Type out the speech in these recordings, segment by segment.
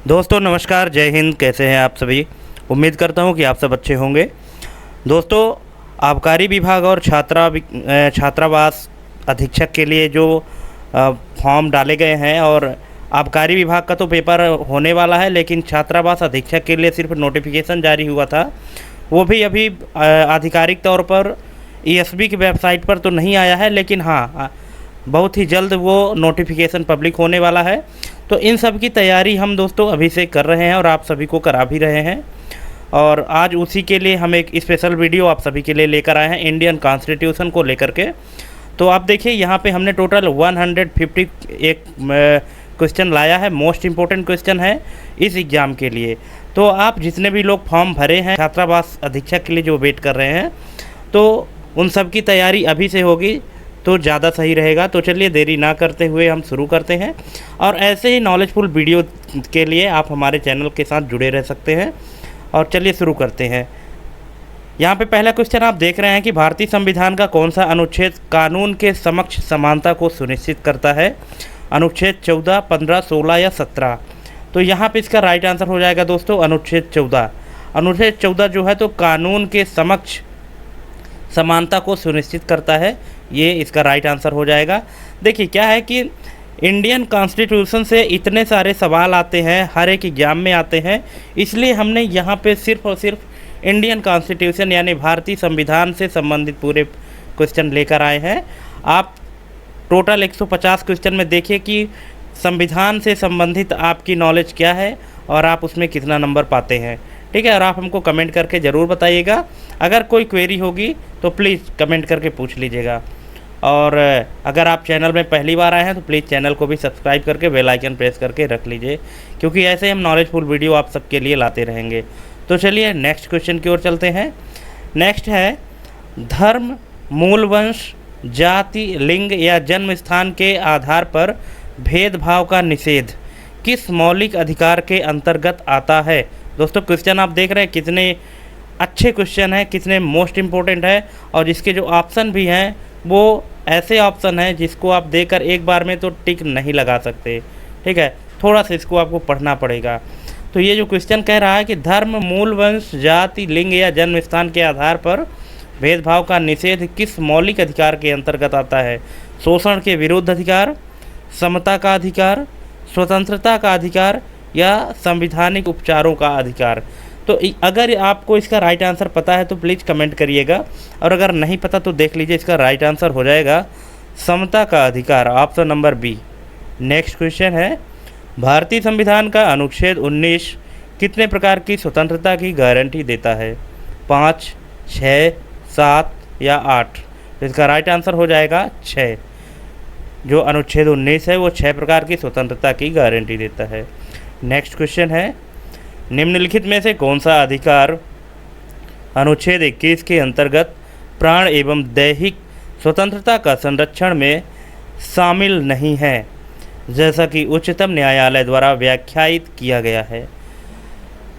दोस्तों नमस्कार, जय हिंद। कैसे हैं आप सभी? उम्मीद करता हूं कि आप सब अच्छे होंगे। दोस्तों, आबकारी विभाग और छात्रावास अधीक्षक के लिए जो फॉर्म डाले गए हैं, और आबकारी विभाग का तो पेपर होने वाला है, लेकिन छात्रावास अधीक्षक के लिए सिर्फ नोटिफिकेशन जारी हुआ था। वो भी अभी आधिकारिक तौर पर ईएसबी की वेबसाइट पर तो नहीं आया है, लेकिन हाँ, बहुत ही जल्द वो नोटिफिकेशन पब्लिक होने वाला है। तो इन सब की तैयारी हम दोस्तों अभी से कर रहे हैं और आप सभी को करा भी रहे हैं। और आज उसी के लिए हम एक स्पेशल वीडियो आप सभी के लिए लेकर आए हैं, इंडियन कॉन्स्टिट्यूशन को लेकर के। तो आप देखिए, यहाँ पे हमने टोटल 150 एक क्वेश्चन लाया है। मोस्ट इम्पोर्टेंट क्वेश्चन है इस एग्ज़ाम के लिए। तो आप जितने भी लोग फॉर्म भरे हैं छात्रावास अधीक्षक के लिए जो वेट कर रहे हैं, तो उन सब की तैयारी अभी से होगी तो ज़्यादा सही रहेगा। तो चलिए देरी ना करते हुए हम शुरू करते हैं। और ऐसे ही नॉलेजफुल वीडियो के लिए आप हमारे चैनल के साथ जुड़े रह सकते हैं। और चलिए शुरू करते हैं। यहाँ पे पहला क्वेश्चन आप देख रहे हैं कि भारतीय संविधान का कौन सा अनुच्छेद कानून के समक्ष समानता को सुनिश्चित करता है? अनुच्छेद 14, 15, 16 या 17? तो यहाँ पे इसका राइट आंसर हो जाएगा दोस्तों अनुच्छेद 14। अनुच्छेद 14 जो है तो कानून के समक्ष समानता को सुनिश्चित करता है। ये इसका राइट आंसर हो जाएगा। देखिए क्या है कि इंडियन कॉन्स्टिट्यूशन से इतने सारे सवाल आते हैं, हर एक एग्जाम में आते हैं, इसलिए हमने यहाँ पे सिर्फ और सिर्फ इंडियन कॉन्स्टिट्यूशन यानी भारतीय संविधान से संबंधित पूरे क्वेश्चन लेकर आए हैं। आप टोटल 150 क्वेश्चन में देखिए कि संविधान से संबंधित आपकी नॉलेज क्या है और आप उसमें कितना नंबर पाते हैं। ठीक है, और आप हमको कमेंट करके ज़रूर बताइएगा। अगर कोई क्वेरी होगी तो प्लीज़ कमेंट करके पूछ लीजिएगा। और अगर आप चैनल में पहली बार आए हैं तो प्लीज़ चैनल को भी सब्सक्राइब करके बेल आइकन प्रेस करके रख लीजिए, क्योंकि ऐसे हम नॉलेजफुल वीडियो आप सबके लिए लाते रहेंगे। तो चलिए नेक्स्ट क्वेश्चन की ओर चलते हैं। नेक्स्ट है, धर्म, मूल वंश, जाति, लिंग या जन्म स्थान के आधार पर भेदभाव का निषेध किस मौलिक अधिकार के अंतर्गत आता है? दोस्तों क्वेश्चन आप देख रहे हैं कितने अच्छे क्वेश्चन हैं, कितने मोस्ट इम्पोर्टेंट है, और इसके जो ऑप्शन भी हैं वो ऐसे ऑप्शन हैं जिसको आप देखकर एक बार में तो टिक नहीं लगा सकते। ठीक है, थोड़ा सा इसको आपको पढ़ना पड़ेगा। तो ये जो क्वेश्चन कह रहा है कि धर्म, मूल वंश, जाति, लिंग या जन्म स्थान के आधार पर भेदभाव का निषेध किस मौलिक अधिकार के अंतर्गत आता है? शोषण के विरुद्ध अधिकार, समता का अधिकार, स्वतंत्रता का अधिकार या संवैधानिक उपचारों का अधिकार? तो अगर आपको इसका राइट आंसर पता है तो प्लीज़ कमेंट करिएगा, और अगर नहीं पता तो देख लीजिए, इसका राइट आंसर हो जाएगा समता का अधिकार, option number B. Next question है, भारतीय संविधान का अनुच्छेद 19 कितने प्रकार की स्वतंत्रता की गारंटी देता है? 5, 6, 7 या 8? इसका राइट आंसर हो जाएगा 6। जो अनुच्छेद 19 है वो 6 प्रकार की स्वतंत्रता की गारंटी देता है। नेक्स्ट क्वेश्चन है, निम्नलिखित में से कौन सा अधिकार अनुच्छेद 21 के अंतर्गत प्राण एवं दैहिक स्वतंत्रता का संरक्षण में शामिल नहीं है, जैसा कि उच्चतम न्यायालय द्वारा व्याख्यायित किया गया है?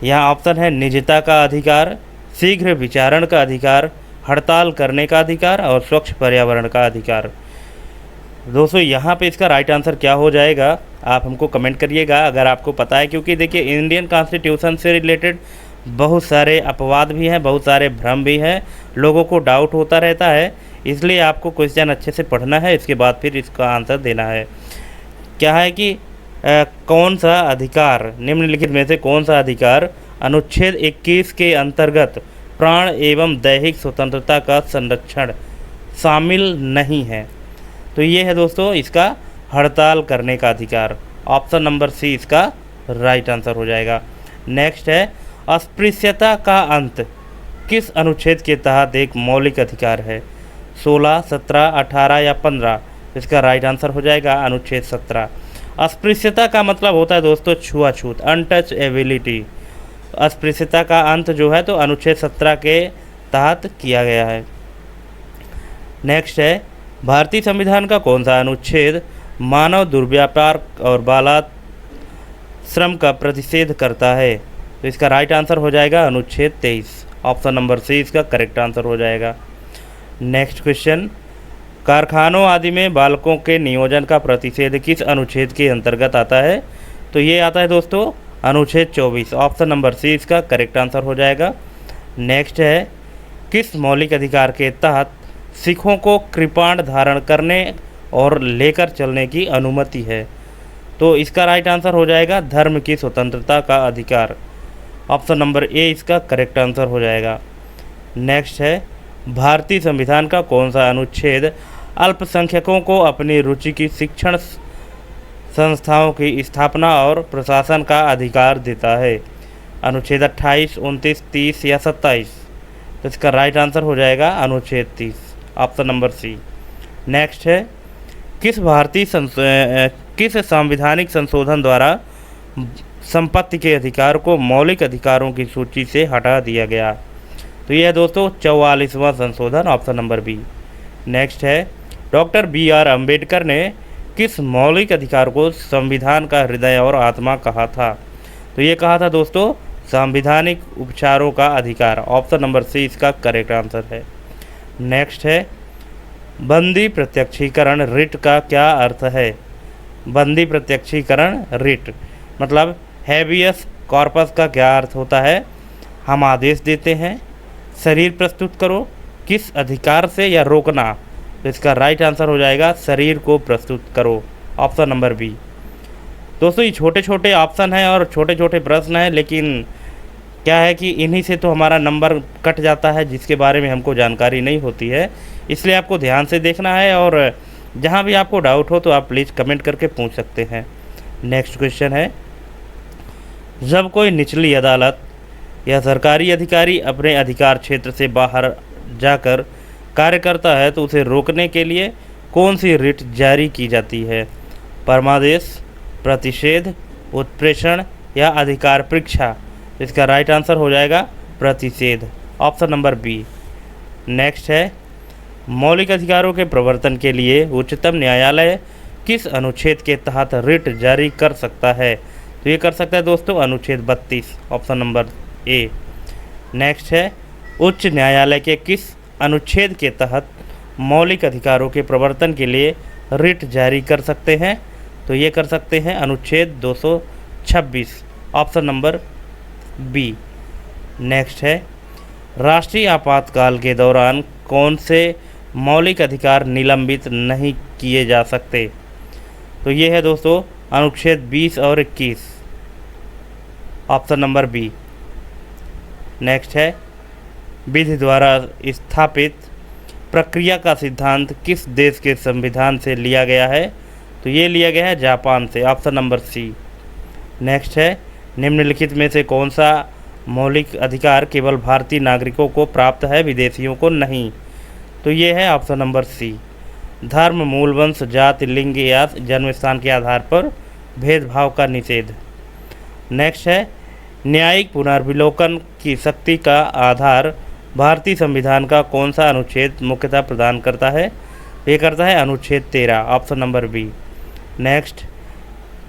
यहाँ ऑप्शन है निजता का अधिकार, शीघ्र विचारण का अधिकार, हड़ताल करने का अधिकार और स्वच्छ पर्यावरण का अधिकार। दोस्तों यहाँ पे इसका राइट आंसर क्या हो जाएगा आप हमको कमेंट करिएगा अगर आपको पता है, क्योंकि देखिए इंडियन कॉन्स्टिट्यूशन से रिलेटेड बहुत सारे अपवाद भी हैं, बहुत सारे भ्रम भी हैं, लोगों को डाउट होता रहता है, इसलिए आपको क्वेश्चन अच्छे से पढ़ना है, इसके बाद फिर इसका आंसर देना है। क्या है कि कौन सा अधिकार, निम्नलिखित में से कौन सा अधिकार अनुच्छेद 21 के अंतर्गत प्राण एवं दैहिक स्वतंत्रता का संरक्षण शामिल नहीं है? तो ये है दोस्तों इसका हड़ताल करने का अधिकार, ऑप्शन नंबर सी इसका राइट आंसर हो जाएगा। नेक्स्ट है, अस्पृश्यता का अंत किस अनुच्छेद के तहत एक मौलिक अधिकार है? 16, 17, 18 या 15? इसका राइट आंसर हो जाएगा अनुच्छेद 17। अस्पृश्यता का मतलब होता है दोस्तों छुआछूत, अनटचएबिलिटी। अस्पृश्यता का अंत जो है तो अनुच्छेद 17 के तहत किया गया है। नेक्स्ट है, भारतीय संविधान का कौन सा अनुच्छेद मानव दुर्व्यापार और बाल श्रम का प्रतिषेध करता है? तो इसका राइट आंसर हो जाएगा अनुच्छेद 23, ऑप्शन नंबर सी इसका करेक्ट आंसर हो जाएगा। नेक्स्ट क्वेश्चन, कारखानों आदि में बालकों के नियोजन का प्रतिषेध किस अनुच्छेद के अंतर्गत आता है? तो ये आता है दोस्तों अनुच्छेद 24। ऑप्शन नंबर सी इसका करेक्ट आंसर हो जाएगा। नेक्स्ट है, किस मौलिक अधिकार के तहत सिखों को कृपाण धारण करने और लेकर चलने की अनुमति है? तो इसका राइट आंसर हो जाएगा धर्म की स्वतंत्रता का अधिकार। ऑप्शन नंबर ए इसका करेक्ट आंसर हो जाएगा। नेक्स्ट है, भारतीय संविधान का कौन सा अनुच्छेद अल्पसंख्यकों को अपनी रुचि की शिक्षण संस्थाओं की स्थापना और प्रशासन का अधिकार देता है? अनुच्छेद 28, 29, 30 या 27? तो इसका राइट आंसर हो जाएगा अनुच्छेद 30। Option number C. नेक्स्ट है, किस संवैधानिक संशोधन द्वारा संपत्ति के अधिकार को मौलिक अधिकारों की सूची से हटा दिया गया? तो यह है दोस्तों 44वां संशोधन। Option number B. नेक्स्ट है, डॉक्टर BR अम्बेडकर ने किस मौलिक अधिकार को संविधान का हृदय और आत्मा कहा था? तो ये कहा था दोस्तों संवैधानिक उपचारों का अधिकार। ऑप्शन नंबर सी इसका करेक्ट आंसर है। नेक्स्ट है, बंदी प्रत्यक्षीकरण रिट का क्या अर्थ है? बंदी प्रत्यक्षीकरण रिट मतलब हैबियस कॉर्पस का क्या अर्थ होता है? हम आदेश देते हैं, शरीर प्रस्तुत करो, किस अधिकार से या रोकना? तो इसका राइट आंसर हो जाएगा शरीर को प्रस्तुत करो। Option number B. दोस्तों ये छोटे छोटे ऑप्शन हैं और छोटे छोटे प्रश्न हैं, लेकिन क्या है कि इन्हीं से तो हमारा नंबर कट जाता है, जिसके बारे में हमको जानकारी नहीं होती है। इसलिए आपको ध्यान से देखना है और जहाँ भी आपको डाउट हो तो आप प्लीज़ कमेंट करके पूछ सकते हैं। नेक्स्ट क्वेश्चन है, जब कोई निचली अदालत या सरकारी अधिकारी अपने अधिकार क्षेत्र से बाहर जाकर कार्य करता है तो उसे रोकने के लिए कौन सी रिट जारी की जाती है? परमादेश, प्रतिषेध, उत्प्रेषण या अधिकार परीक्षा? इसका राइट आंसर हो जाएगा प्रतिषेध। Option number B. नेक्स्ट है, मौलिक अधिकारों के प्रवर्तन के लिए उच्चतम न्यायालय किस अनुच्छेद के तहत रिट जारी कर सकता है? तो ये कर सकता है दोस्तों अनुच्छेद 32। Option number A. नेक्स्ट है, उच्च न्यायालय के किस अनुच्छेद के तहत मौलिक अधिकारों के प्रवर्तन के लिए रिट जारी कर सकते हैं? तो ये कर सकते हैं अनुच्छेद 226। Option number B. नेक्स्ट है, राष्ट्रीय आपातकाल के दौरान कौन से मौलिक अधिकार निलंबित नहीं किए जा सकते? तो ये है दोस्तों अनुच्छेद 20 और 21। Option number B. नेक्स्ट है, विधि द्वारा स्थापित प्रक्रिया का सिद्धांत किस देश के संविधान से लिया गया है? तो ये लिया गया है जापान से। Option number C. नेक्स्ट है, निम्नलिखित में से कौन सा मौलिक अधिकार केवल भारतीय नागरिकों को प्राप्त है, विदेशियों को नहीं? तो ये है ऑप्शन नंबर सी, धर्म, मूल वंश, जाति, लिंग या जन्म स्थान के आधार पर भेदभाव का निषेध। नेक्स्ट है, न्यायिक पुनर्विलोकन की शक्ति का आधार भारतीय संविधान का कौन सा अनुच्छेद मुख्यतः प्रदान करता है? ये करता है अनुच्छेद 13। Option number B. नेक्स्ट,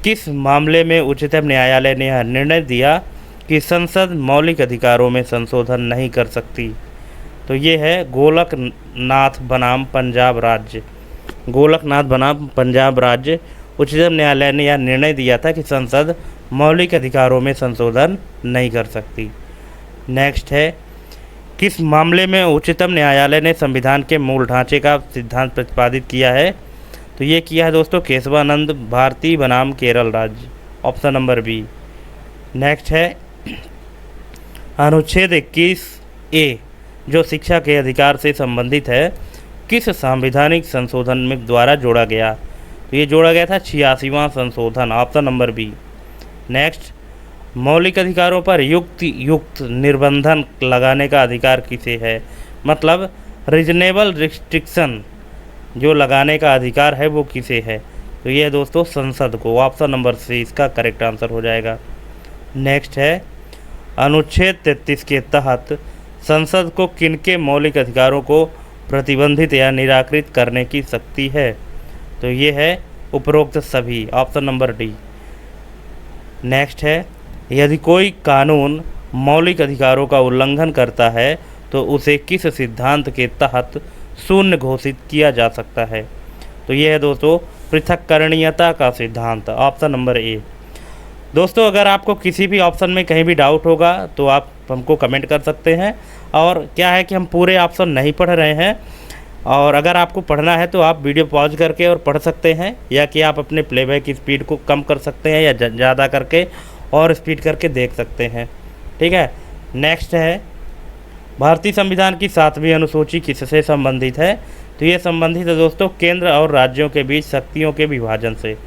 किस मामले में उच्चतम न्यायालय ने यह निर्णय दिया कि संसद मौलिक अधिकारों में संशोधन नहीं कर सकती? तो ये है गोलकनाथ बनाम पंजाब राज्य। गोलकनाथ बनाम पंजाब राज्य उच्चतम न्यायालय ने यह निर्णय दिया था कि संसद मौलिक अधिकारों में संशोधन नहीं कर सकती। नेक्स्ट है, किस मामले में उच्चतम न्यायालय ने संविधान के मूल ढांचे का सिद्धांत प्रतिपादित किया है? तो ये किया है दोस्तों केशवानंद भारती बनाम केरल राज्य। Option number B. नेक्स्ट है, अनुच्छेद 21A जो शिक्षा के अधिकार से संबंधित है किस संवैधानिक संशोधन में द्वारा जोड़ा गया? तो ये जोड़ा गया था 86वां संशोधन। Option number B. नेक्स्ट, मौलिक अधिकारों पर युक्त निर्बंधन लगाने का अधिकार किसे है? मतलब रीजनेबल रिस्ट्रिक्शन जो लगाने का अधिकार है वो किसे है? तो ये है दोस्तों संसद को। ऑप्शन नंबर सी इसका करेक्ट आंसर हो जाएगा। नेक्स्ट है, अनुच्छेद 33 के तहत संसद को किनके मौलिक अधिकारों को प्रतिबंधित या निराकृत करने की शक्ति है? तो ये है उपरोक्त सभी। Option number D. नेक्स्ट है, यदि कोई कानून मौलिक अधिकारों का उल्लंघन करता है तो उसे किस सिद्धांत के तहत शून्य घोषित किया जा सकता है? तो ये है दोस्तों पृथक्करणीयता का सिद्धांत। Option number A. दोस्तों अगर आपको किसी भी ऑप्शन में कहीं भी डाउट होगा तो आप हमको कमेंट कर सकते हैं। और क्या है कि हम पूरे ऑप्शन नहीं पढ़ रहे हैं, और अगर आपको पढ़ना है तो आप वीडियो पॉज करके और पढ़ सकते हैं, या कि आप अपने प्लेबैक की स्पीड को कम कर सकते हैं या ज़्यादा करके और स्पीड करके देख सकते हैं। ठीक है। नेक्स्ट है, भारतीय संविधान की 7वीं अनुसूची किससे संबंधित है? तो ये संबंधित है दोस्तों केंद्र और राज्यों के बीच शक्तियों के विभाजन से।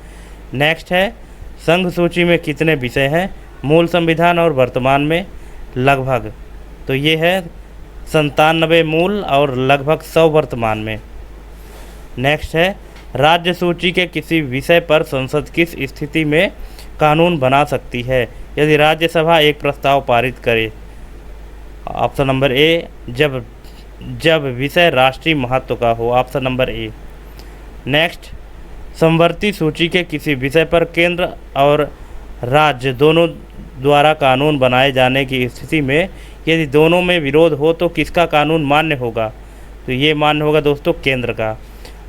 नेक्स्ट है, संघ सूची में कितने विषय हैं? मूल संविधान और वर्तमान में लगभग, तो ये है 97 मूल और लगभग 100 वर्तमान में। नेक्स्ट है, राज्य सूची के किसी विषय पर संसद किस स्थिति में कानून बना सकती है यदि राज्यसभा एक प्रस्ताव पारित करे? ऑप्शन नंबर ए, जब विषय राष्ट्रीय महत्व का हो। Option number A. नेक्स्ट, समवर्ती सूची के किसी विषय पर केंद्र और राज्य दोनों द्वारा कानून बनाए जाने की स्थिति में यदि दोनों में विरोध हो तो किसका कानून मान्य होगा? तो ये मान्य होगा दोस्तों केंद्र का।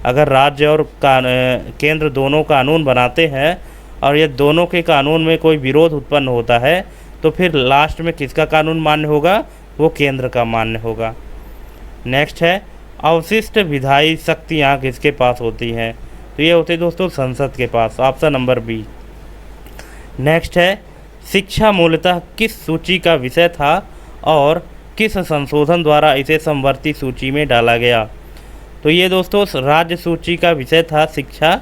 अगर राज्य और केंद्र दोनों कानून बनाते हैं और ये दोनों के कानून में कोई विरोध उत्पन्न होता है तो फिर लास्ट में किसका कानून मान्य होगा? वो केंद्र का मान्य होगा। नेक्स्ट है, अवशिष्ट विधायी शक्तियाँ किसके पास होती हैं? तो ये होती है दोस्तों संसद के पास। Option number B. नेक्स्ट है, शिक्षा मूलतः किस सूची का विषय था और किस संशोधन द्वारा इसे समवर्ती सूची में डाला गया? तो ये दोस्तों राज्य सूची का विषय था शिक्षा,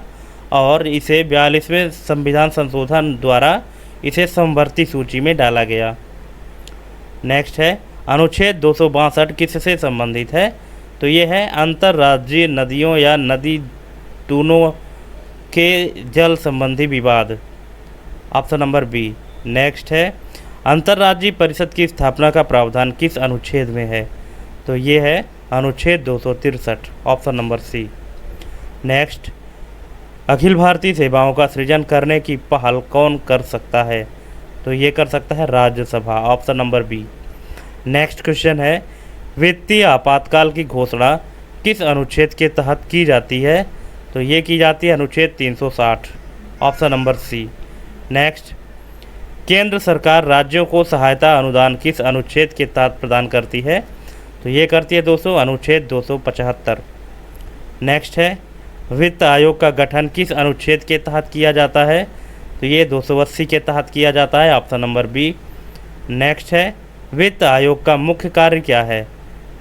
और इसे 42वें संविधान संशोधन द्वारा इसे समवर्ती सूची में डाला गया। नेक्स्ट है, अनुच्छेद 262 किससे संबंधित है? तो ये है अंतर्राज्यीय नदियों या नदी दोनों के जल संबंधी विवाद। Option number B. नेक्स्ट है, अंतर्राज्यीय परिषद की स्थापना का प्रावधान किस अनुच्छेद में है? तो ये है अनुच्छेद 263। Option number C. नेक्स्ट, अखिल भारतीय सेवाओं का सृजन करने की पहल कौन कर सकता है? तो ये कर सकता है Rajya Sabha. Option number B. Next question है, वित्तीय आपातकाल की घोषणा किस अनुच्छेद के तहत की जाती है? तो ये की जाती है अनुच्छेद 360। Option number C. नेक्स्ट, केंद्र सरकार राज्यों को सहायता अनुदान किस अनुच्छेद के तहत प्रदान करती है? तो ये करती है दोस्तों अनुच्छेद 275। नेक्स्ट है, वित्त आयोग का गठन किस अनुच्छेद के तहत किया जाता है? तो ये 280 के तहत किया जाता है। Option number B. नेक्स्ट है, वित्त आयोग का मुख्य कार्य क्या है?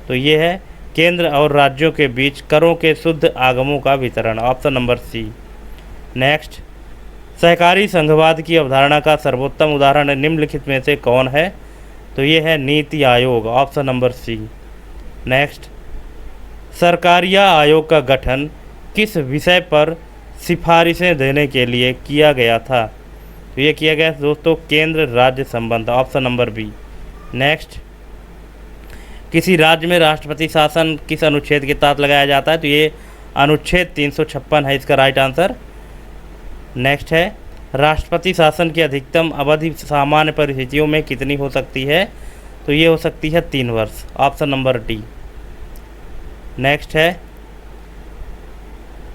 तो ये है केंद्र और राज्यों के बीच करों के शुद्ध आगमों का वितरण। Option number C. नेक्स्ट, सहकारी संघवाद की अवधारणा का सर्वोत्तम उदाहरण निम्नलिखित में से कौन है? तो ये है NITI Aayog. Option number C. Next, Sarkaria आयोग का गठन किस विषय पर सिफारिशें देने के लिए किया गया था? तो ये किया गया दोस्तों केंद्र राज्य संबंध। Option number B. नेक्स्ट, किसी राज्य में राष्ट्रपति शासन किस अनुच्छेद के तहत लगाया जाता है? तो ये अनुच्छेद 356 है इसका राइट आंसर। नेक्स्ट है, राष्ट्रपति शासन की अधिकतम अवधि सामान्य परिस्थितियों में कितनी हो सकती है? तो ये हो सकती है 3 वर्ष। Option number D. नेक्स्ट है,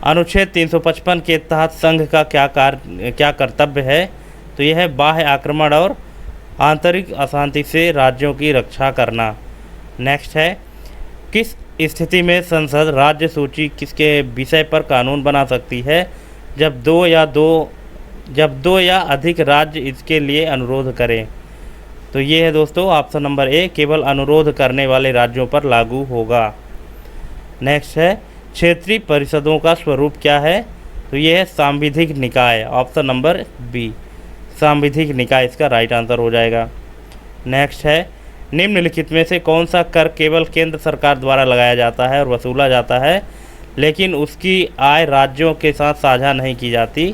अनुच्छेद 355 के तहत संघ का क्या कर्तव्य है? तो यह है बाह्य आक्रमण और आंतरिक अशांति से राज्यों की रक्षा करना। नेक्स्ट है, किस स्थिति में संसद राज्य सूची किसके विषय पर कानून बना सकती है? जब दो या अधिक राज्य इसके लिए अनुरोध करें। तो ये है दोस्तों ऑप्शन नंबर ए, केवल अनुरोध करने वाले राज्यों पर लागू होगा। नेक्स्ट है, क्षेत्रीय परिषदों का स्वरूप क्या है? तो ये है सांविधिक निकाय। ऑप्शन नंबर बी, सांविधिक निकाय इसका राइट आंसर हो जाएगा। नेक्स्ट है, निम्नलिखित में से कौन सा कर केवल केंद्र सरकार द्वारा लगाया जाता है और वसूला जाता है लेकिन उसकी आय राज्यों के साथ साझा नहीं की जाती?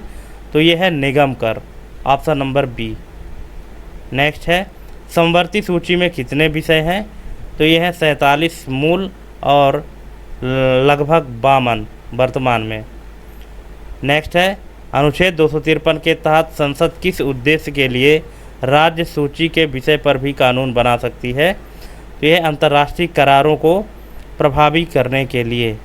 तो ये है निगम कर। Option number B. नेक्स्ट है, समवर्ती सूची में कितने विषय हैं? तो ये है 47 मूल और लगभग 52 वर्तमान में। नेक्स्ट है, अनुच्छेद 253 के तहत संसद किस उद्देश्य के लिए राज्य सूची के विषय पर भी कानून बना सकती है? तो यह अंतर्राष्ट्रीय करारों को प्रभावी करने के लिए।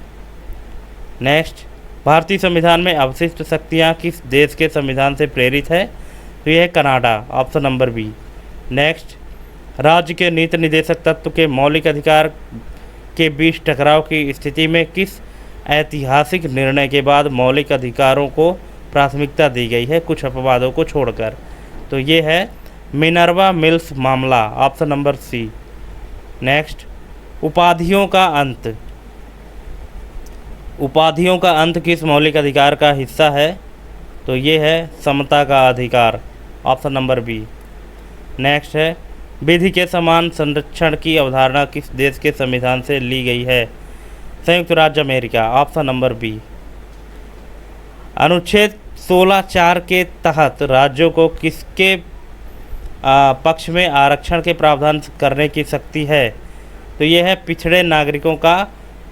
नेक्स्ट, भारतीय संविधान में अवशिष्ट शक्तियाँ किस देश के संविधान से प्रेरित है? तो तो यह है Canada, option number B. Next, राज्य के नीति निर्देशक तत्व के मौलिक अधिकार के बीच टकराव की स्थिति में किस ऐतिहासिक निर्णय के बाद मौलिक अधिकारों को प्राथमिकता दी गई है, कुछ अपवादों को छोड़कर? तो ये है मिनर्वा मिल्स मामला, ऑप्शन नंबर सी। नेक्स्ट, उपाधियों का अंत। उपाधियों का अंत किस मौलिक अधिकार का हिस्सा है? तो ये है समता का अधिकार, ऑप्शन नंबर बी। नेक्स्ट है, विधि के समान संरक्षण की अवधारणा किस देश के संविधान से ली गई है? संयुक्त राज्य अमेरिका, ऑप्शन नंबर बी। अनुच्छेद 16(4) के तहत राज्यों को किसके पक्ष में आरक्षण के प्रावधान करने की शक्ति है? तो यह है पिछड़े नागरिकों का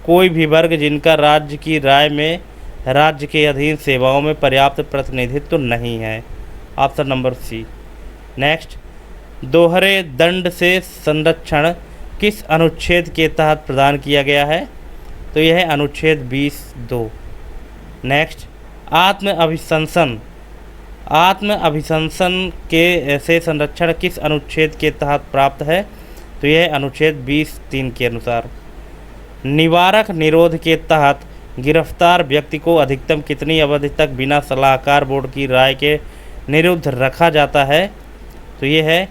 कोई भी वर्ग जिनका राज्य की राय में राज्य के अधीन सेवाओं में पर्याप्त प्रतिनिधित्व नहीं है, ऑप्शन नंबर सी। नेक्स्ट, दोहरे दंड से संरक्षण किस अनुच्छेद के तहत प्रदान किया गया है? तो यह है अनुच्छेद 20(2). नेक्स्ट, आत्म अभिशंसन के से संरक्षण किस अनुच्छेद के तहत प्राप्त है? तो यह अनुच्छेद 20(3) के अनुसार। निवारक निरोध के तहत गिरफ्तार व्यक्ति को अधिकतम कितनी अवधि तक बिना सलाहकार बोर्ड की राय के निरुद्ध रखा जाता है? तो ये है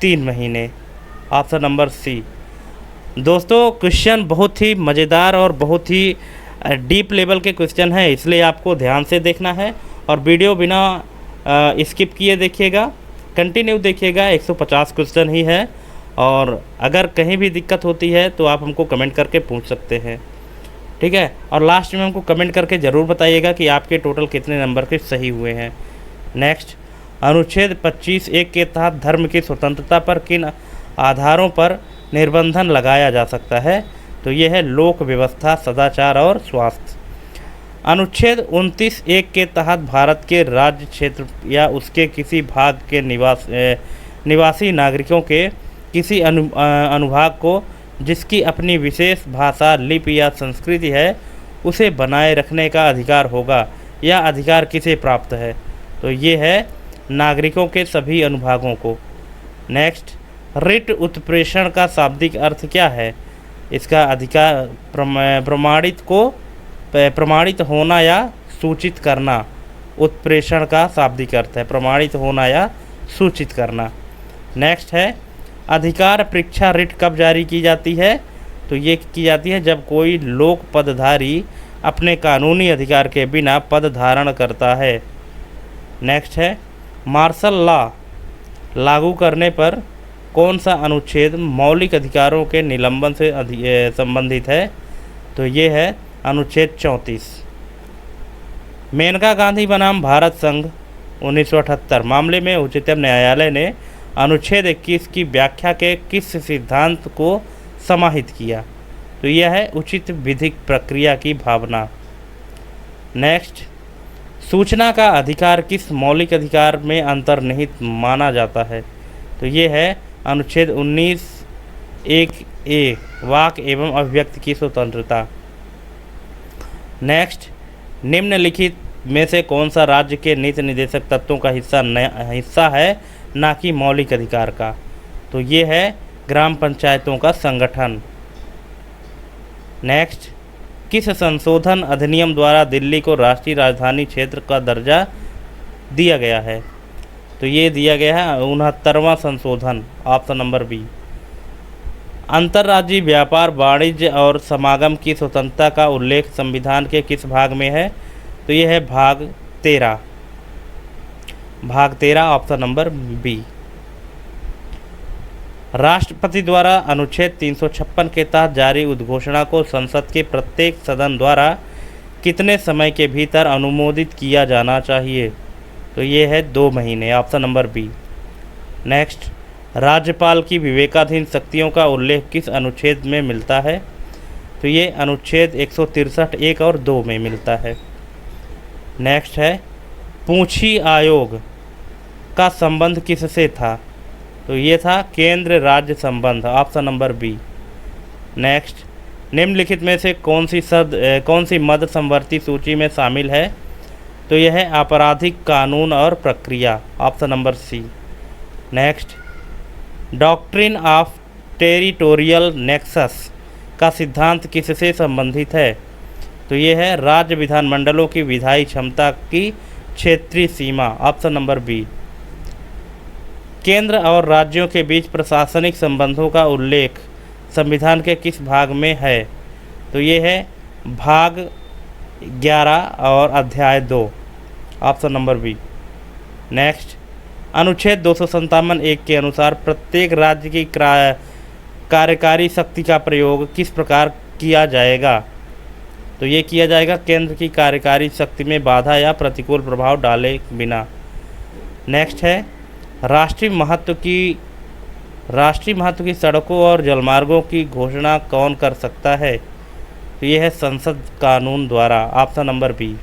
3 महीने, ऑप्शन नंबर सी। दोस्तों, क्वेश्चन बहुत ही मज़ेदार और बहुत ही डीप लेवल के क्वेश्चन है, इसलिए आपको ध्यान से देखना है और वीडियो बिना स्किप किए देखिएगा, कंटिन्यू देखिएगा। 150 क्वेश्चन ही है और अगर कहीं भी दिक्कत होती है तो आप हमको कमेंट करके पूछ सकते हैं, ठीक है। और लास्ट में हमको कमेंट करके ज़रूर बताइएगा कि आपके टोटल कितने नंबर के सही हुए हैं। नेक्स्ट, अनुच्छेद 25(1) के तहत धर्म की स्वतंत्रता पर किन आधारों पर निर्बंधन लगाया जा सकता है? तो ये है लोक व्यवस्था, सदाचार और स्वास्थ्य। अनुच्छेद 29(1) के तहत भारत के राज्य क्षेत्र या उसके किसी भाग के निवासी नागरिकों के किसी अनुभाग को जिसकी अपनी विशेष भाषा, लिपि या संस्कृति है उसे बनाए रखने का अधिकार होगा, या अधिकार किसे प्राप्त है? तो ये है नागरिकों के सभी अनुभागों को। नेक्स्ट, रिट उत्प्रेषण का शाब्दिक अर्थ क्या है? इसका अधिकार प्रमाणित होना या सूचित करना। उत्प्रेषण का शाब्दिक अर्थ है प्रमाणित होना या सूचित करना। नेक्स्ट है, अधिकार परीक्षा रिट कब जारी की जाती है? तो ये की जाती है जब कोई लोक पदधारी अपने कानूनी अधिकार के बिना पद धारण करता है। नेक्स्ट है, मार्शल लॉ लागू करने पर कौन सा अनुच्छेद मौलिक अधिकारों के निलंबन से संबंधित है? तो ये है अनुच्छेद 34। मेनका गांधी बनाम भारत संघ 1978 मामले में उच्चतम न्यायालय ने अनुच्छेद 21 की व्याख्या के किस सिद्धांत को समाहित किया? तो यह है उचित विधिक प्रक्रिया की भावना। नेक्स्ट, सूचना का अधिकार किस मौलिक अधिकार में अंतर्निहित माना जाता है? तो ये है अनुच्छेद 19(1)(a) वाक एवं अभिव्यक्ति की स्वतंत्रता। नेक्स्ट, निम्नलिखित में से कौन सा राज्य के नीति निर्देशक तत्वों का हिस्सा है ना कि मौलिक अधिकार का? तो ये है ग्राम पंचायतों का संगठन। नेक्स्ट, किस संशोधन अधिनियम द्वारा दिल्ली को राष्ट्रीय राजधानी क्षेत्र का दर्जा दिया गया है? तो ये दिया गया है 69वां संशोधन, ऑप्शन नंबर बी। अंतर्राज्यीय व्यापार, वाणिज्य और समागम की स्वतंत्रता का उल्लेख संविधान के किस भाग में है? तो यह है भाग 13, ऑप्शन नंबर बी। राष्ट्रपति द्वारा अनुच्छेद 356 के तहत जारी उद्घोषणा को संसद के प्रत्येक सदन द्वारा कितने समय के भीतर अनुमोदित किया जाना चाहिए? तो ये है 2 महीने, ऑप्शन नंबर बी। नेक्स्ट, राज्यपाल की विवेकाधीन शक्तियों का उल्लेख किस अनुच्छेद में मिलता है? तो ये अनुच्छेद 163 1 और 2 में मिलता है। नेक्स्ट है, पूंछी आयोग का संबंध किससे था? तो ये था केंद्र राज्य संबंध, ऑप्शन नंबर बी। नेक्स्ट, निम्नलिखित में से कौन सी मध्य समवर्ती सूची में शामिल है? तो यह है आपराधिक कानून और प्रक्रिया, option number C. Next, doctrine of territorial nexus का सिद्धांत किससे संबंधित है? तो ये है राज्य विधानमंडलों की विधायी क्षमता की क्षेत्रीय सीमा, ऑप्शन नंबर बी। केंद्र और राज्यों के बीच प्रशासनिक संबंधों का उल्लेख संविधान के किस भाग में है? तो ये है भाग 11 और अध्याय 2, ऑप्शन नंबर बी। नेक्स्ट, अनुच्छेद 257(1) के अनुसार प्रत्येक राज्य की कार्यकारी शक्ति का प्रयोग किस प्रकार किया जाएगा? तो ये किया जाएगा केंद्र की कार्यकारी शक्ति में बाधा या प्रतिकूल प्रभाव डाले बिना। नेक्स्ट है राष्ट्रीय महत्व की सड़कों और जलमार्गों की घोषणा कौन कर सकता है? तो ये है संसद कानून द्वारा, ऑप्शन नंबर बी।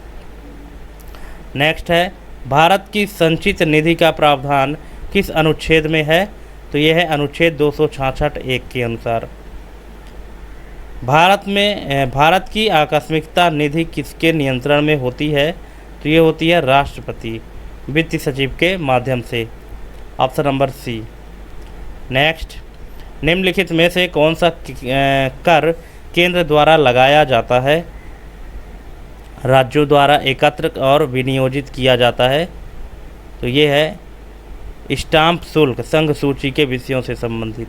नेक्स्ट है भारत की संचित निधि का प्रावधान किस अनुच्छेद में है? तो ये है अनुच्छेद 266(1) के अनुसार। भारत की आकस्मिकता निधि किसके नियंत्रण में होती है? तो ये होती है राष्ट्रपति वित्त सचिव के माध्यम से, ऑप्शन नंबर सी। नेक्स्ट, निम्नलिखित में से कौन सा कर केंद्र द्वारा लगाया जाता है, राज्यों द्वारा एकत्र और विनियोजित किया जाता है? तो ये है स्टाम्प शुल्क संघ सूची के विषयों से संबंधित।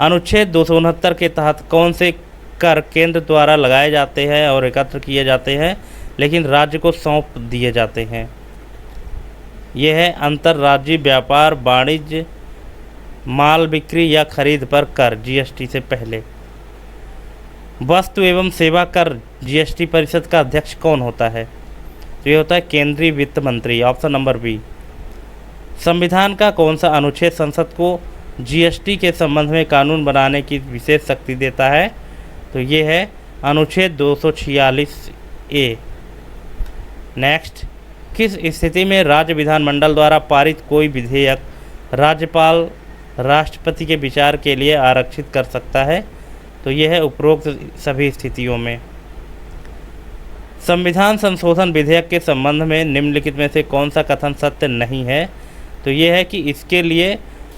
अनुच्छेद 269 के तहत कौन से कर केंद्र द्वारा लगाए जाते हैं और एकत्र किए जाते हैं लेकिन राज्य को सौंप दिए जाते हैं? ये है अंतर्राज्यीय व्यापार, वाणिज्य, माल बिक्री या खरीद पर कर जीएसटी से पहले। वस्तु एवं सेवा कर जीएसटी परिषद का अध्यक्ष कौन होता है? तो ये होता है केंद्रीय वित्त मंत्री, ऑप्शन नंबर बी। संविधान का कौन सा अनुच्छेद संसद को जीएसटी के संबंध में कानून बनाने की विशेष शक्ति देता है? तो ये है अनुच्छेद 246(a). नेक्स्ट, किस स्थिति में राज्य विधानमंडल द्वारा पारित कोई विधेयक राज्यपाल राष्ट्रपति के विचार के लिए आरक्षित कर सकता है? तो यह है उपरोक्त सभी स्थितियों में। संविधान संशोधन विधेयक के संबंध में निम्नलिखित में से कौन सा कथन सत्य नहीं है? तो यह है कि इसके लिए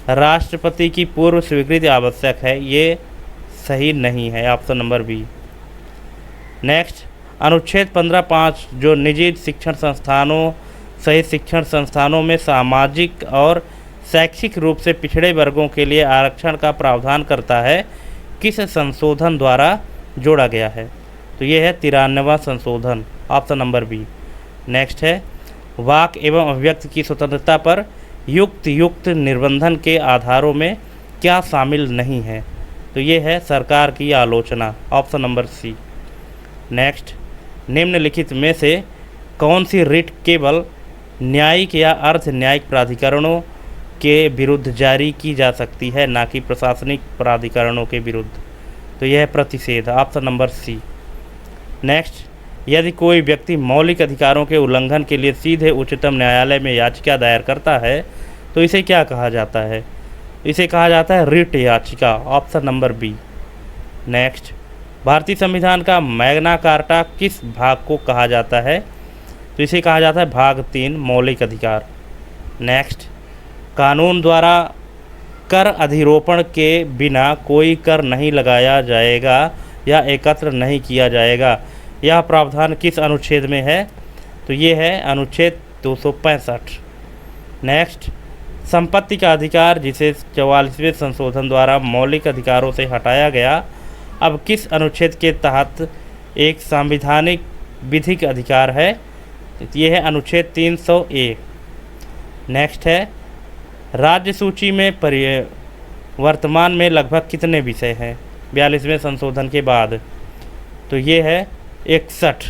राष्ट्रपति की पूर्व स्वीकृति आवश्यक है, ये सही नहीं है, ऑप्शन नंबर बी। नेक्स्ट, अनुच्छेद 15(5) जो निजी शिक्षण संस्थानों सहित शिक्षण संस्थानों में सामाजिक और शैक्षिक रूप से पिछड़े वर्गों के लिए आरक्षण का प्रावधान करता है, किस संशोधन द्वारा जोड़ा गया है? तो ये है 93वां संशोधन, ऑप्शन नंबर बी। नेक्स्ट है वाक एवं अभिव्यक्ति की स्वतंत्रता पर युक्त निर्बंधन के आधारों में क्या शामिल नहीं है? तो ये है सरकार की आलोचना, ऑप्शन नंबर सी। नेक्स्ट, निम्नलिखित में से कौन सी रिट केवल न्यायिक या अर्ध न्यायिक प्राधिकरणों के विरुद्ध जारी की जा सकती है, ना कि प्रशासनिक प्राधिकरणों के विरुद्ध? तो यह है प्रतिषेध, ऑप्शन नंबर सी। नेक्स्ट, यदि कोई व्यक्ति मौलिक अधिकारों के उल्लंघन के लिए सीधे उच्चतम न्यायालय में याचिका दायर करता है तो इसे क्या कहा जाता है? इसे कहा जाता है रिट याचिका, ऑप्शन नंबर बी। नेक्स्ट, भारतीय संविधान का मैग्ना कार्टा किस भाग को कहा जाता है? तो इसे कहा जाता है भाग 3 मौलिक अधिकार। नेक्स्ट, कानून द्वारा कर अधिरोपण के बिना कोई कर नहीं लगाया जाएगा या एकत्र नहीं किया जाएगा, यह प्रावधान किस अनुच्छेद में है? तो ये है अनुच्छेद 265। नेक्स्ट, संपत्ति का अधिकार जिसे 44वें संशोधन द्वारा मौलिक अधिकारों से हटाया गया, अब किस अनुच्छेद के तहत एक संवैधानिक विधिक अधिकार है? ये है अनुच्छेद 300(a). नेक्स्ट है राज्य सूची में वर्तमान में लगभग कितने विषय हैं 42वें संशोधन के बाद? तो ये है 61।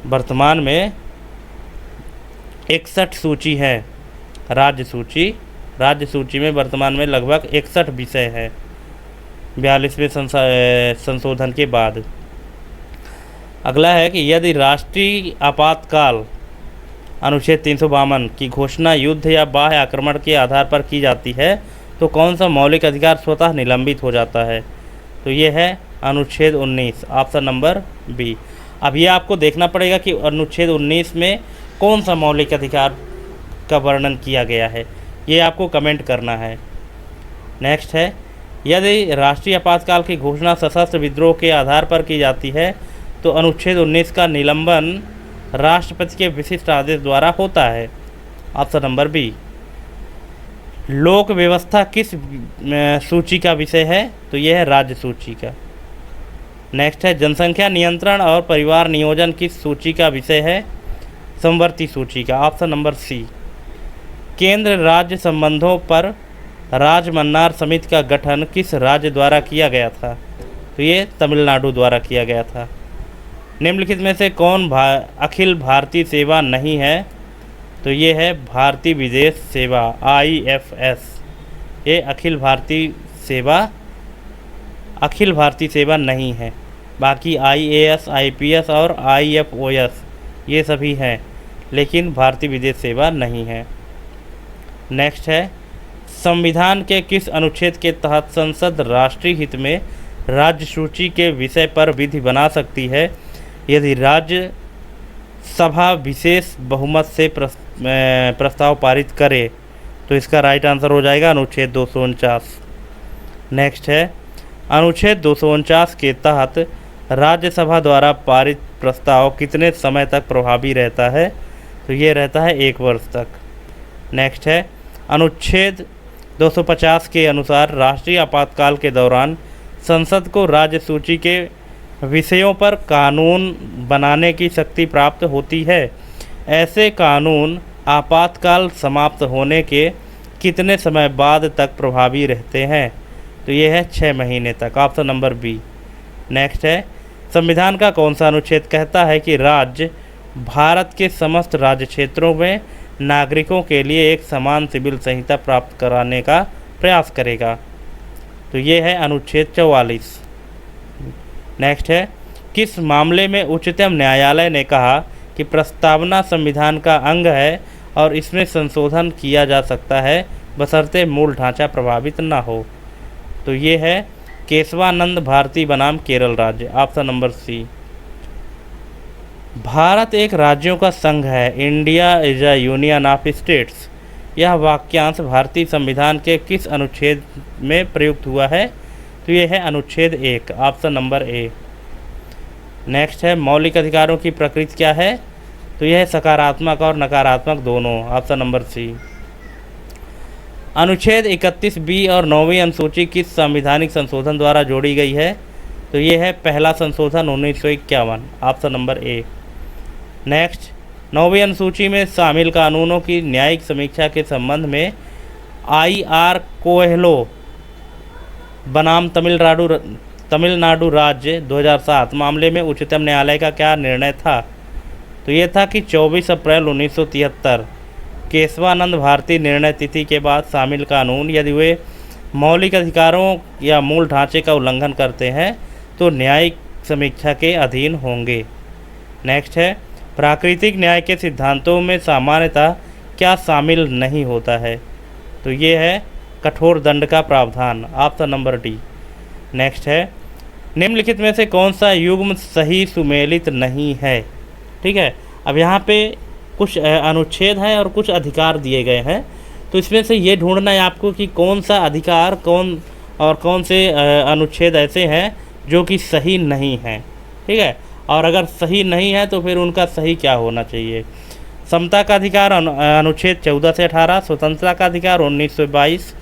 वर्तमान में 61 सूची है राज्य सूची में वर्तमान में लगभग 61 विषय हैं 42वें संशोधन के बाद। अगला है कि यदि राष्ट्रीय आपातकाल अनुच्छेद 352 की घोषणा युद्ध या बाह्य आक्रमण के आधार पर की जाती है तो कौन सा मौलिक अधिकार स्वतः निलंबित हो जाता है? तो ये है अनुच्छेद 19, ऑप्शन नंबर बी। अब ये आपको देखना पड़ेगा कि अनुच्छेद 19 में कौन सा मौलिक अधिकार का वर्णन किया गया है, ये आपको कमेंट करना है। नेक्स्ट है, यदि राष्ट्रीय आपातकाल की घोषणा सशस्त्र विद्रोह के आधार पर की जाती है तो अनुच्छेद 19 का निलंबन राष्ट्रपति के विशिष्ट आदेश द्वारा होता है। Option number B. लोक व्यवस्था किस सूची का विषय है, तो यह है राज्य सूची का। नेक्स्ट है, जनसंख्या नियंत्रण और परिवार नियोजन किस सूची का विषय है, समवर्ती सूची का। Option number C. केंद्र राज्य संबंधों पर राजमन्नार समिति का गठन किस राज्य द्वारा किया गया था, तो ये तमिलनाडु द्वारा किया गया था। निम्नलिखित में से कौन अखिल भारतीय सेवा नहीं है, तो ये है भारतीय विदेश सेवा IFS। ये अखिल भारतीय सेवा नहीं है। बाकी IAS, IPS और IFOS ये सभी हैं, लेकिन भारतीय विदेश सेवा नहीं है। नेक्स्ट है, संविधान के किस अनुच्छेद के तहत संसद राष्ट्रीय हित में राज्य सूची के विषय पर विधि बना सकती है यदि राज्य सभा विशेष बहुमत से प्रस्ताव पारित करे, तो इसका राइट आंसर हो जाएगा अनुच्छेद 249। नेक्स्ट है, अनुच्छेद 249 के तहत राज्यसभा द्वारा पारित प्रस्ताव कितने समय तक प्रभावी रहता है, तो ये रहता है 1 वर्ष तक। नेक्स्ट है, अनुच्छेद 250 के अनुसार राष्ट्रीय आपातकाल के दौरान संसद को राज्य सूची के विषयों पर कानून बनाने की शक्ति प्राप्त होती है। ऐसे कानून आपातकाल समाप्त होने के कितने समय बाद तक प्रभावी रहते हैं, तो ये है 6 महीने तक। Option number B. नेक्स्ट है, संविधान का कौन सा अनुच्छेद कहता है कि राज्य भारत के समस्त राज्य क्षेत्रों में नागरिकों के लिए एक समान सिविल संहिता प्राप्त कराने का प्रयास करेगा, तो ये है अनुच्छेद 44। नेक्स्ट है, किस मामले में उच्चतम न्यायालय ने कहा कि प्रस्तावना संविधान का अंग है और इसमें संशोधन किया जा सकता है बशर्ते मूल ढांचा प्रभावित न हो, तो ये है केशवानंद भारती बनाम केरल राज्य। ऑप्शन नंबर सी। भारत एक राज्यों का संघ है, India is a union of states. यह वाक्यांश भारतीय संविधान के किस अनुच्छेद में प्रयुक्त हुआ है, तो यह है अनुच्छेद 1। Option number A. नेक्स्ट है, मौलिक अधिकारों की प्रकृति क्या है, तो यह है सकारात्मक और नकारात्मक दोनों। Option number C. अनुच्छेद 31B और 9वीं अनुसूची किस संवैधानिक संशोधन द्वारा जोड़ी गई है, तो ये है पहला संशोधन 1951। Option number A. नेक्स्ट, 9वीं अनुसूची में शामिल कानूनों की न्यायिक समीक्षा के संबंध में IR कोएहलो बनाम तमिलनाडु राज्य 2007 मामले में उच्चतम न्यायालय का क्या निर्णय था, तो ये था कि 24 अप्रैल 1973 केशवानंद भारती निर्णय तिथि के बाद शामिल कानून यदि वे मौलिक अधिकारों या मूल ढांचे का उल्लंघन करते हैं तो न्यायिक समीक्षा के अधीन होंगे। नेक्स्ट है, प्राकृतिक न्याय के सिद्धांतों में सामान्यतः क्या शामिल नहीं होता है, तो ये है कठोर दंड का प्रावधान। Option number D. नेक्स्ट है, निम्नलिखित में से कौन सा युग्म सही सुमेलित नहीं है। ठीक है, अब यहाँ पे कुछ अनुच्छेद हैं और कुछ अधिकार दिए गए हैं, तो इसमें से ये ढूंढना है आपको कि कौन सा अधिकार कौन से अनुच्छेद ऐसे हैं जो कि सही नहीं हैं। ठीक है, और अगर सही नहीं है तो फिर उनका सही क्या होना चाहिए। समता का अधिकार अनुच्छेद 14 से 18, स्वतंत्रता का अधिकार 19 से 22,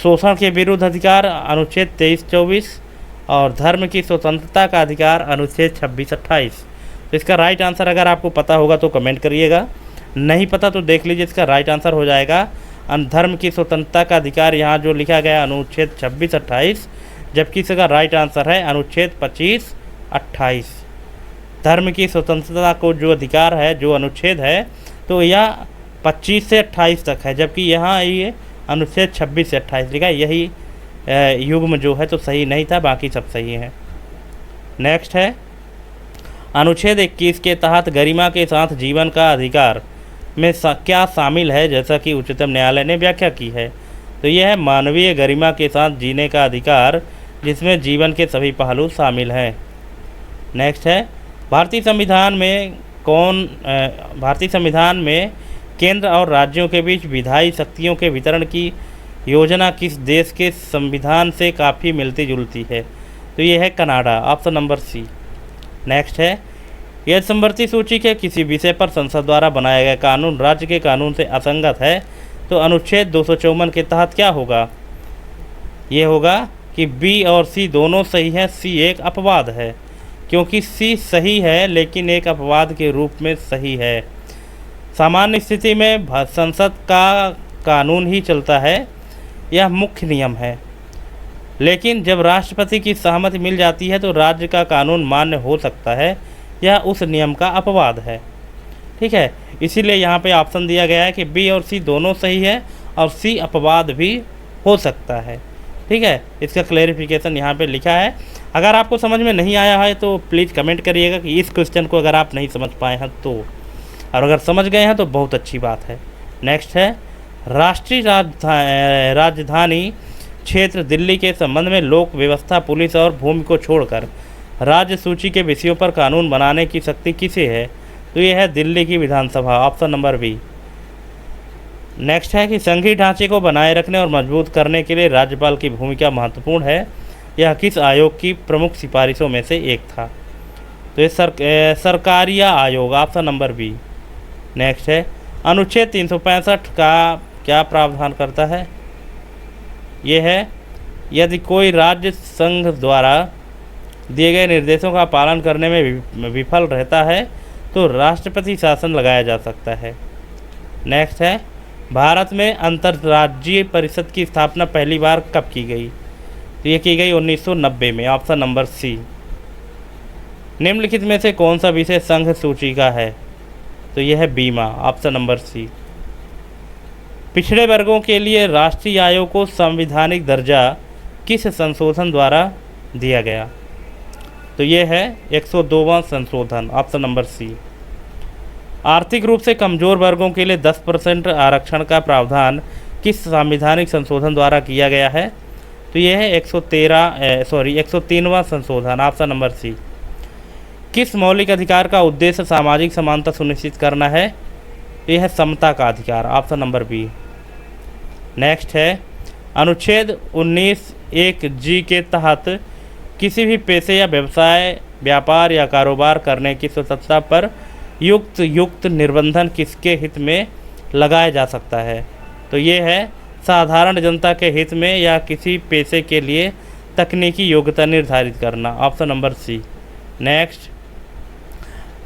शोषण के विरुद्ध अधिकार अनुच्छेद 23-24 और धर्म की स्वतंत्रता का अधिकार अनुच्छेद 26-28। तो इसका राइट आंसर अगर आपको पता होगा तो कमेंट करिएगा, नहीं पता तो देख लीजिए। इसका राइट आंसर हो जाएगा धर्म की स्वतंत्रता का अधिकार, यहाँ जो लिखा गया अनुच्छेद 26-28, जबकि इसका राइट आंसर है अनुच्छेद 25-28। धर्म की स्वतंत्रता को जो अधिकार है, जो अनुच्छेद है, तो यह 25 से 28 तक है, जबकि यहाँ ये अनुच्छेद 26 से 28 लिखा है। यही युग्म जो है तो सही नहीं था, बाकी सब सही है। नेक्स्ट है, अनुच्छेद 21 के तहत गरिमा के साथ जीवन का अधिकार में क्या शामिल है, जैसा कि उच्चतम न्यायालय ने व्याख्या की है, तो यह है मानवीय गरिमा के साथ जीने का अधिकार, जिसमें जीवन के सभी पहलू शामिल हैं। नेक्स्ट है, भारतीय संविधान में केंद्र और राज्यों के बीच विधायी शक्तियों के वितरण की योजना किस देश के संविधान से काफ़ी मिलती जुलती है? तो ये है Canada, option number C. Next है, यदि समवर्ती सूची के किसी विषय पर संसद द्वारा बनाया गया कानून राज्य के कानून से असंगत है तो अनुच्छेद 254 के तहत क्या होगा? ये होगा कि बी और सी दोनों सही हैं, सी एक अपवाद है, क्योंकि सी सही है लेकिन एक अपवाद के रूप में सही है। सामान्य स्थिति में संसद का कानून ही चलता है, यह मुख्य नियम है, लेकिन जब राष्ट्रपति की सहमति मिल जाती है तो राज्य का कानून मान्य हो सकता है, यह उस नियम का अपवाद है। ठीक है, इसीलिए यहाँ पे ऑप्शन दिया गया है कि बी और सी दोनों सही है और सी अपवाद भी हो सकता है। ठीक है, इसका क्लैरिफिकेशन यहाँ पे लिखा है। अगर आपको समझ में नहीं आया है तो प्लीज़ कमेंट करिएगा कि इस क्वेश्चन को अगर आप नहीं समझ पाए हैं तो, और अगर समझ गए हैं तो बहुत अच्छी बात है। नेक्स्ट है, राष्ट्रीय राजधानी क्षेत्र दिल्ली के संबंध में लोक व्यवस्था, पुलिस और भूमि को छोड़कर राज्य सूची के विषयों पर कानून बनाने की शक्ति किसे है? तो ये है दिल्ली की विधानसभा, ऑप्शन नंबर बी। नेक्स्ट है कि संघीय ढांचे को बनाए रखने और मजबूत करने के लिए राज्यपाल की भूमिका महत्वपूर्ण है, यह किस आयोग की प्रमुख सिफारिशों में से एक था? तो ये सरकारिया आयोग, ऑप्शन नंबर बी। नेक्स्ट है, अनुच्छेद 365 का क्या प्रावधान करता है? ये है, यदि कोई राज्य संघ द्वारा दिए गए निर्देशों का पालन करने में विफल रहता है तो राष्ट्रपति शासन लगाया जा सकता है। नेक्स्ट है, भारत में अंतर्राज्यीय परिषद की स्थापना पहली बार कब की गई? तो ये की गई 1990 में, ऑप्शन नंबर सी। निम्नलिखित में से कौन सा विषय संघ सूची का है? तो यह है बीमा, ऑप्शन नंबर सी। पिछड़े वर्गों के लिए राष्ट्रीय आयोग को संवैधानिक दर्जा किस संशोधन द्वारा दिया गया? तो ये है 102वां संशोधन, ऑप्शन नंबर सी। आर्थिक रूप से कमज़ोर वर्गों के लिए 10% आरक्षण का प्रावधान किस संवैधानिक संशोधन द्वारा किया गया है? तो यह है 103वां संशोधन, ऑप्शन नंबर सी। किस मौलिक अधिकार का उद्देश्य सामाजिक समानता सुनिश्चित करना है? यह है समता का अधिकार, ऑप्शन नंबर बी। नेक्स्ट है, अनुच्छेद 19(1)(g) के तहत किसी भी पेशे या व्यवसाय, व्यापार या कारोबार करने की स्वतंत्रता पर युक्त निर्बंधन किसके हित में लगाया जा सकता है? तो ये है साधारण जनता के हित में या किसी पेशे के लिए तकनीकी योग्यता निर्धारित करना, ऑप्शन नंबर सी। नेक्स्ट,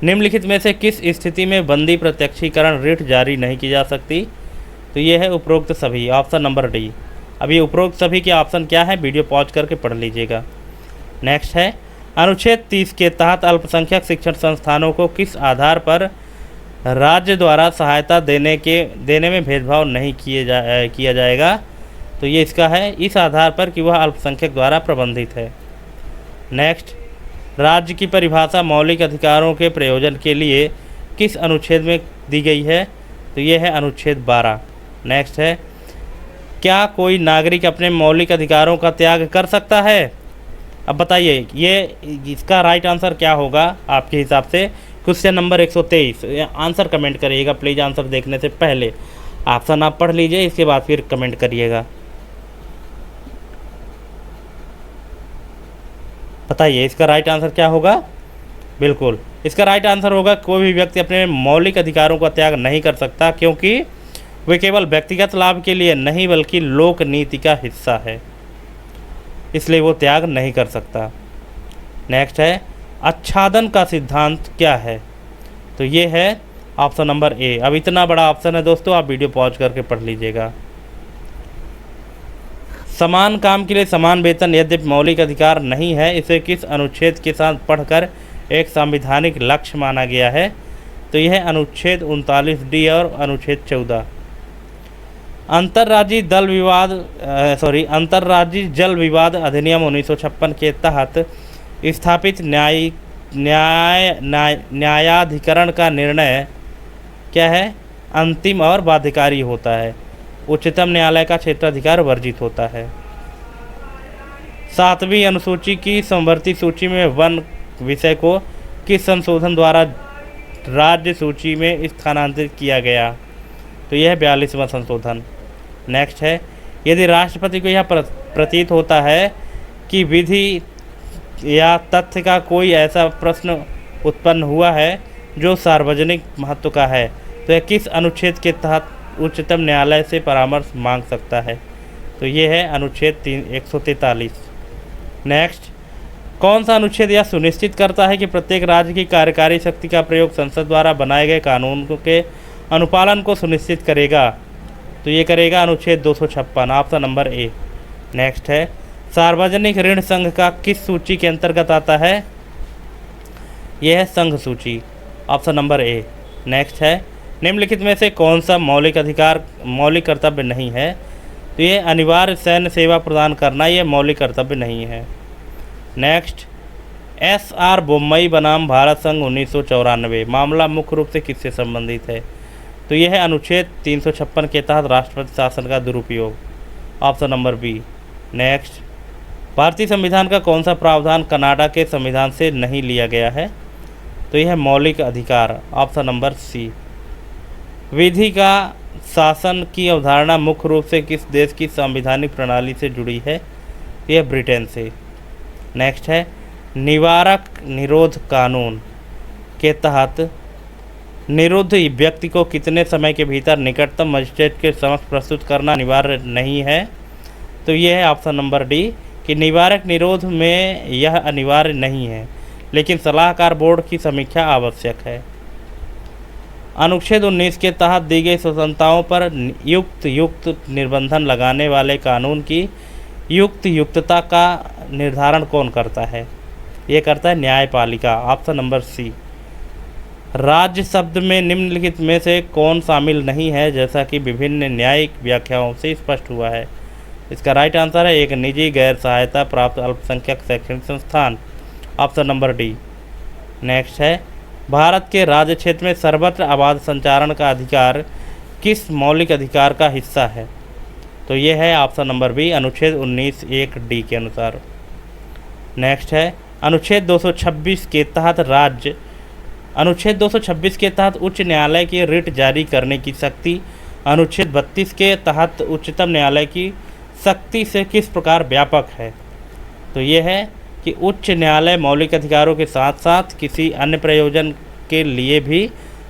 निम्नलिखित में से किस स्थिति में बंदी प्रत्यक्षीकरण रिट जारी नहीं की जा सकती? तो ये है उपरोक्त सभी, ऑप्शन नंबर डी। अब ये उपरोक्त सभी के ऑप्शन क्या है, वीडियो पॉज करके पढ़ लीजिएगा। नेक्स्ट है, अनुच्छेद 30 के तहत अल्पसंख्यक शिक्षण संस्थानों को किस आधार पर राज्य द्वारा सहायता देने में भेदभाव नहीं किया जाएगा? तो ये इसका है, इस आधार पर कि वह अल्पसंख्यक द्वारा प्रबंधित है। नेक्स्ट, राज्य की परिभाषा मौलिक अधिकारों के प्रयोजन के लिए किस अनुच्छेद में दी गई है? तो ये है अनुच्छेद 12। नेक्स्ट है, क्या कोई नागरिक अपने मौलिक अधिकारों का त्याग कर सकता है? अब बताइए ये इसका राइट आंसर क्या होगा आपके हिसाब से? क्वेश्चन नंबर 123 आंसर कमेंट करिएगा प्लीज़। आंसर देखने से पहले ऑप्शन आप पढ़ लीजिए, इसके बाद फिर कमेंट करिएगा। बताइए इसका राइट आंसर क्या होगा? बिल्कुल इसका राइट आंसर होगा, कोई भी व्यक्ति अपने मौलिक अधिकारों का त्याग नहीं कर सकता, क्योंकि वे केवल व्यक्तिगत लाभ के लिए नहीं बल्कि लोक नीति का हिस्सा है, इसलिए वो त्याग नहीं कर सकता। नेक्स्ट है, आच्छादन का सिद्धांत क्या है? तो ये है ऑप्शन नंबर ए। अब इतना बड़ा ऑप्शन है दोस्तों, आप वीडियो पॉज करके पढ़ लीजिएगा। समान काम के लिए समान वेतन यद्यपि मौलिक अधिकार नहीं है, इसे किस अनुच्छेद के साथ पढ़कर एक संवैधानिक लक्ष्य माना गया है? तो यह है अनुच्छेद 39D और अनुच्छेद 14। अंतर्राज्यीय जल विवाद अधिनियम 1956 के तहत स्थापित न्यायाधिकरण का निर्णय क्या है? अंतिम और बाध्यकारी होता है। उच्चतम न्यायालय का क्षेत्राधिकार वर्जित होता है। 7वीं अनुसूची की समवर्ती सूची में वन विषय को किस संशोधन द्वारा राज्य सूची में स्थानांतरित किया गया? तो यह 42वां संशोधन। नेक्स्ट है, यदि राष्ट्रपति को यह प्रतीत होता है कि विधि या तथ्य का कोई ऐसा प्रश्न उत्पन्न हुआ है जो सार्वजनिक महत्व का है, तो यह किस अनुच्छेद के तहत उच्चतम न्यायालय से परामर्श मांग सकता है? तो ये है अनुच्छेद 143। नेक्स्ट, कौन सा अनुच्छेद यह सुनिश्चित करता है कि प्रत्येक राज्य की कार्यकारी शक्ति का प्रयोग संसद द्वारा बनाए गए कानून के अनुपालन को सुनिश्चित करेगा? तो ये करेगा अनुच्छेद 256, ऑप्शन नंबर ए। नेक्स्ट है, सार्वजनिक ऋण संघ का किस सूची के अंतर्गत आता है? यह है संघ सूची, ऑप्शन नंबर ए। नेक्स्ट है, निम्नलिखित में से कौन सा मौलिक कर्तव्य नहीं है? तो ये अनिवार्य सैन्य सेवा प्रदान करना ये मौलिक कर्तव्य नहीं है। Next, SR. बोम्मई बनाम भारत संघ 1994 मामला मुख्य रूप से किससे संबंधित है? तो यह है अनुच्छेद 356 के तहत राष्ट्रपति शासन का दुरुपयोग, ऑप्शन नंबर बी। नेक्स्ट, भारतीय संविधान का कौन सा प्रावधान कनाडा के संविधान से नहीं लिया गया है? तो यह है मौलिक अधिकार, ऑप्शन नंबर सी। विधि का शासन की अवधारणा मुख्य रूप से किस देश की संवैधानिक प्रणाली से जुड़ी है? यह ब्रिटेन से। नेक्स्ट है, निवारक निरोध कानून के तहत निरुद्ध व्यक्ति को कितने समय के भीतर निकटतम मजिस्ट्रेट के समक्ष प्रस्तुत करना अनिवार्य नहीं है? तो यह है ऑप्शन नंबर डी कि निवारक निरोध में यह अनिवार्य नहीं है, लेकिन सलाहकार बोर्ड की समीक्षा आवश्यक है। अनुच्छेद 19 के तहत दी गई स्वतंत्रताओं पर युक्त निर्बंधन लगाने वाले कानून की युक्तता का निर्धारण कौन करता है? ये करता है न्यायपालिका, ऑप्शन नंबर सी। राज्य शब्द में निम्नलिखित में से कौन शामिल नहीं है जैसा कि विभिन्न न्यायिक व्याख्याओं से स्पष्ट हुआ है? इसका राइट आंसर है एक निजी गैर सहायता प्राप्त अल्पसंख्यक शैक्षणिक संस्थान, ऑप्शन नंबर डी। नेक्स्ट है, भारत के राज्य क्षेत्र में सर्वत्र आवाज़ संचारण का अधिकार किस मौलिक अधिकार का हिस्सा है? तो ये है ऑप्शन नंबर बी, अनुच्छेद 19(1) डी के अनुसार। नेक्स्ट है, अनुच्छेद 226 के तहत उच्च न्यायालय की रिट जारी करने की शक्ति अनुच्छेद 32 के तहत उच्चतम न्यायालय की शक्ति से किस प्रकार व्यापक है? तो ये है कि उच्च न्यायालय मौलिक अधिकारों के साथ साथ किसी अन्य प्रयोजन के लिए भी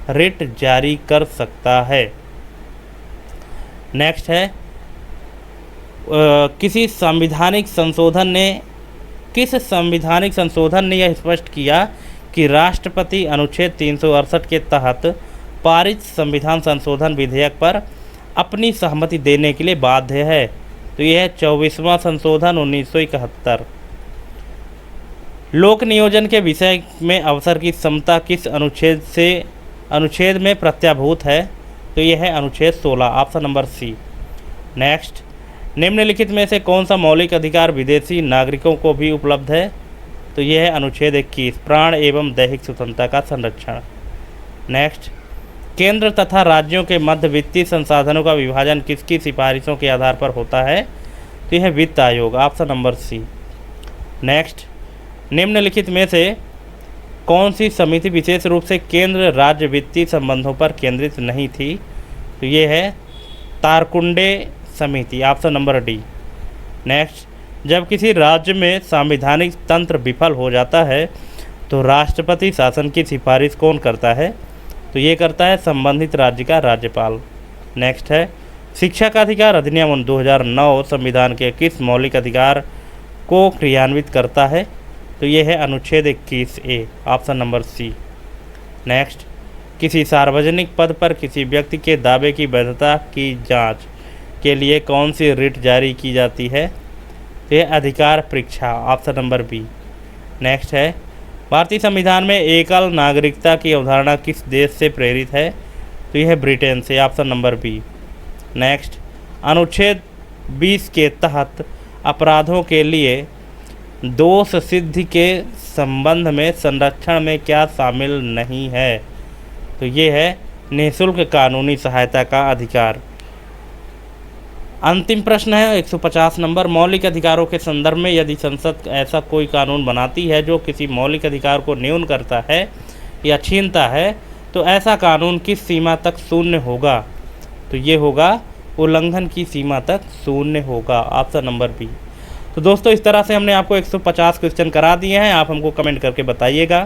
रिट जारी कर सकता है। नेक्स्ट है, किस संवैधानिक संशोधन ने यह स्पष्ट किया कि राष्ट्रपति अनुच्छेद 368 के तहत पारित संविधान संशोधन विधेयक पर अपनी सहमति देने के लिए बाध्य है? तो यह है 24वां संशोधन 1971। लोक नियोजन के विषय में अवसर की समता किस अनुच्छेद में प्रत्याभूत है? तो यह है अनुच्छेद 16, ऑप्शन नंबर सी। नेक्स्ट, निम्नलिखित में से कौन सा मौलिक अधिकार विदेशी नागरिकों को भी उपलब्ध है? तो यह है अनुच्छेद 21, प्राण एवं दैहिक स्वतंत्रता का संरक्षण। नेक्स्ट, केंद्र तथा राज्यों के मध्य वित्तीय संसाधनों का विभाजन किसकी सिफारिशों के आधार पर होता है? तो यह वित्त आयोग, ऑप्शन नंबर सी। नेक्स्ट, निम्नलिखित में से कौन सी समिति विशेष रूप से केंद्र राज्य वित्तीय संबंधों पर केंद्रित नहीं थी? तो ये है तारकुंडे समिति, ऑप्शन नंबर डी। नेक्स्ट, जब किसी राज्य में संवैधानिक तंत्र विफल हो जाता है तो राष्ट्रपति शासन की सिफारिश कौन करता है? तो ये करता है संबंधित राज्य का राज्यपाल। नेक्स्ट है, शिक्षा का अधिकार अधिनियम 2009 संविधान के किस मौलिक अधिकार को क्रियान्वित करता है? तो ये है अनुच्छेद 21(a), option number C. Next, किसी सार्वजनिक पद पर किसी व्यक्ति के दावे की वैधता की जांच के लिए कौन सी रिट जारी की जाती है? तो यह अधिकार परीक्षा, ऑप्शन नंबर बी। नेक्स्ट है, भारतीय संविधान में एकल नागरिकता की अवधारणा किस देश से प्रेरित है? तो यह है ब्रिटेन से, ऑप्शन नंबर बी। नेक्स्ट, अनुच्छेद 20 के तहत अपराधों के लिए दोष सिद्धि के संबंध में संरक्षण में क्या शामिल नहीं है? तो ये है निःशुल्क कानूनी सहायता का अधिकार। अंतिम प्रश्न है 150 नंबर, मौलिक अधिकारों के संदर्भ में यदि संसद ऐसा कोई कानून बनाती है जो किसी मौलिक अधिकार को न्यून करता है या छीनता है तो ऐसा कानून किस सीमा तक शून्य होगा? तो ये होगा उल्लंघन की सीमा तक शून्य होगा, ऑप्शन नंबर बी। तो दोस्तों इस तरह से हमने आपको 150 क्वेश्चन करा दिए हैं। आप हमको कमेंट करके बताइएगा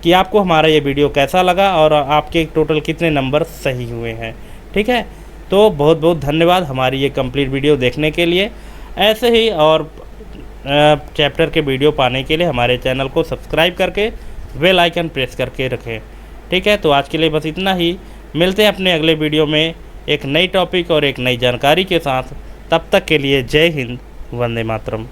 कि आपको हमारा ये वीडियो कैसा लगा और आपके टोटल कितने नंबर सही हुए हैं। ठीक है, तो बहुत बहुत धन्यवाद हमारी ये कंप्लीट वीडियो देखने के लिए। ऐसे ही और चैप्टर के वीडियो पाने के लिए हमारे चैनल को सब्सक्राइब करके बेल आइकन प्रेस करके रखें। ठीक है, तो आज के लिए बस इतना ही। मिलते हैं अपने अगले वीडियो में एक नई टॉपिक और एक नई जानकारी के साथ। तब तक के लिए जय हिंद, वंदे मातरम।